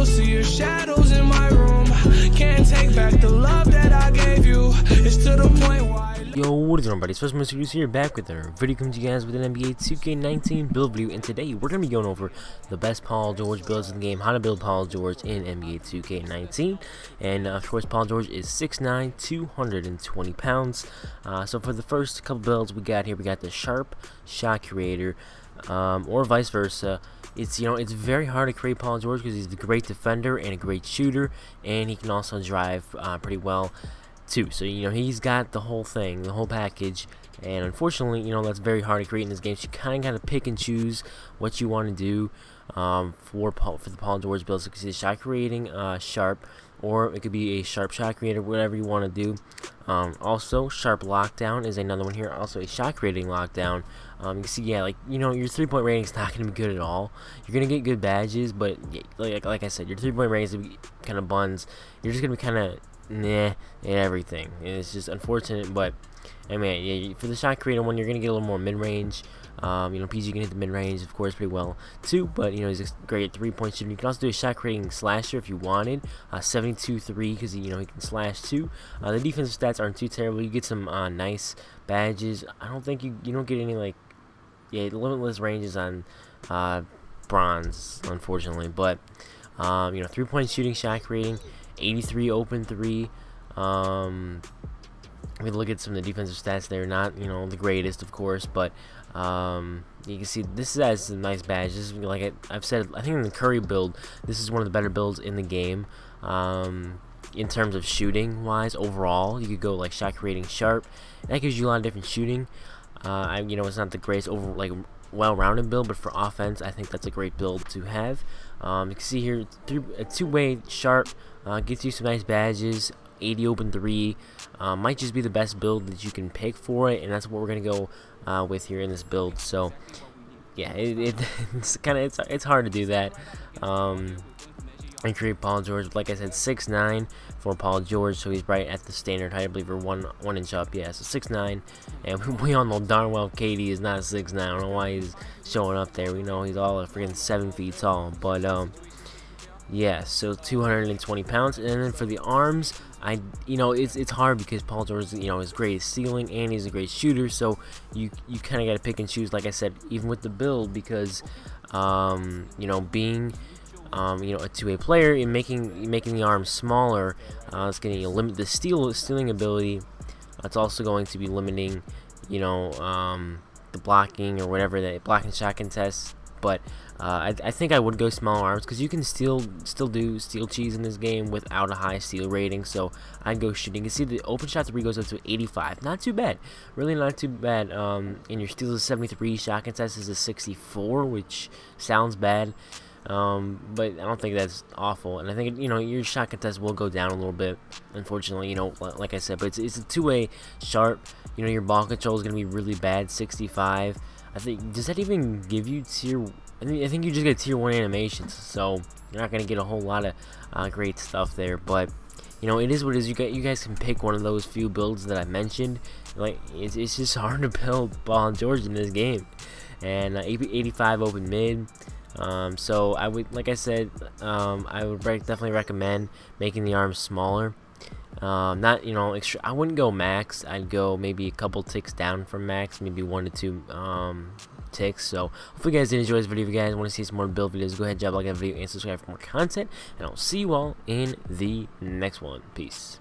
see your shadows in my room. Can't take back the love that I gave you. It's to the point why. Yo, what is going on, buddies? FreshMode Studios here, back with our video coming to you guys with an NBA 2K19 build video, and today we're going to be going over the best Paul George builds in the game, how to build Paul George in NBA 2K19, and of course Paul George is 6'9", 220 pounds, so for the first couple builds we got here, we got the Sharp Shot Creator, or vice versa. It's very hard to create Paul George because he's a great defender and a great shooter, and he can also drive pretty well too. So he's got the whole thing, the whole package, and unfortunately that's very hard to create in this game. So you kind of got to pick and choose what you want to do for the Paul George build. So you can see shot creating Sharp, or it could be a Sharp Shot Creator, whatever you want to do. Also Sharp Lockdown is another one here, also a shot creating lockdown. You can see, your 3-point rating is not going to be good at all. You're going to get good badges, but like I said, your 3-point rating is going to be kind of buns. You're just going to be kind of nah and everything. It's just unfortunate, but I mean, yeah, for the shot creator one, you're gonna get a little more mid-range. PG can hit the mid-range, of course, pretty well too, but he's great at 3-point shooting. You can also do a shot creating slasher if you wanted, 72-3, because he can slash too. The defensive stats aren't too terrible. You get some nice badges. I don't think you don't get any limitless ranges on bronze, unfortunately, but 3-point shooting, shot creating, 83 open 3. We look at some of the defensive stats. They're not the greatest, of course, but you can see this has some nice badges. Like I've said, I think in the Curry build, this is one of the better builds in the game. In terms of shooting wise, overall, you could go like shot creating Sharp. That gives you a lot of different shooting. It's not the greatest well-rounded build, but for offense, I think that's a great build to have. You can see here a two-way Sharp gets you some nice badges. 80 open 3 might just be the best build that you can pick for it, and that's what we're gonna go with here in this build. So yeah, it's hard to do that and create Paul George. Like I said, 6'9" for Paul George, so he's right at the standard height, I believe, or one inch up. Yeah, so 6'9", and we all know darn well KD is not 6'9". I don't know why he's showing up there. We know he's all freaking 7 feet tall, but yeah, so 220 pounds. And then for the arms, it's hard because Paul George is great at stealing and he's a great shooter, so you kind of got to pick and choose, like I said, even with the build, because being a two-way player and making the arms smaller, it's going to limit the stealing ability. It's also going to be limiting the blocking or whatever, that blocking shot contest. But I think I would go small arms because you can still do steal cheese in this game without a high steal rating. So I'd go shooting. You can see the open shot 3 goes up to 85. Not too bad, really not too bad. And your steals is 73, shot contest is a 64, which sounds bad, but I don't think that's awful. And I think your shot contest will go down a little bit, unfortunately. Like I said, but it's a two-way Sharp. Your ball control is gonna be really bad, 65. I think, does that even give you tier? I think you just get tier 1 animations, so you're not gonna get a whole lot of great stuff there. But it is what it is. You guys can pick one of those few builds that I mentioned. Like it's just hard to build Paul George in this game, and 85 open mid. So I would, like I said, I would definitely recommend making the arms smaller. Not extra. I wouldn't go max. I'd go maybe a couple ticks down from max, maybe 1 to 2 ticks. So hopefully you guys did enjoy this video. If you guys want to see some more build videos, go ahead, drop like that video and subscribe for more content, and I'll see you all in the next one. Peace.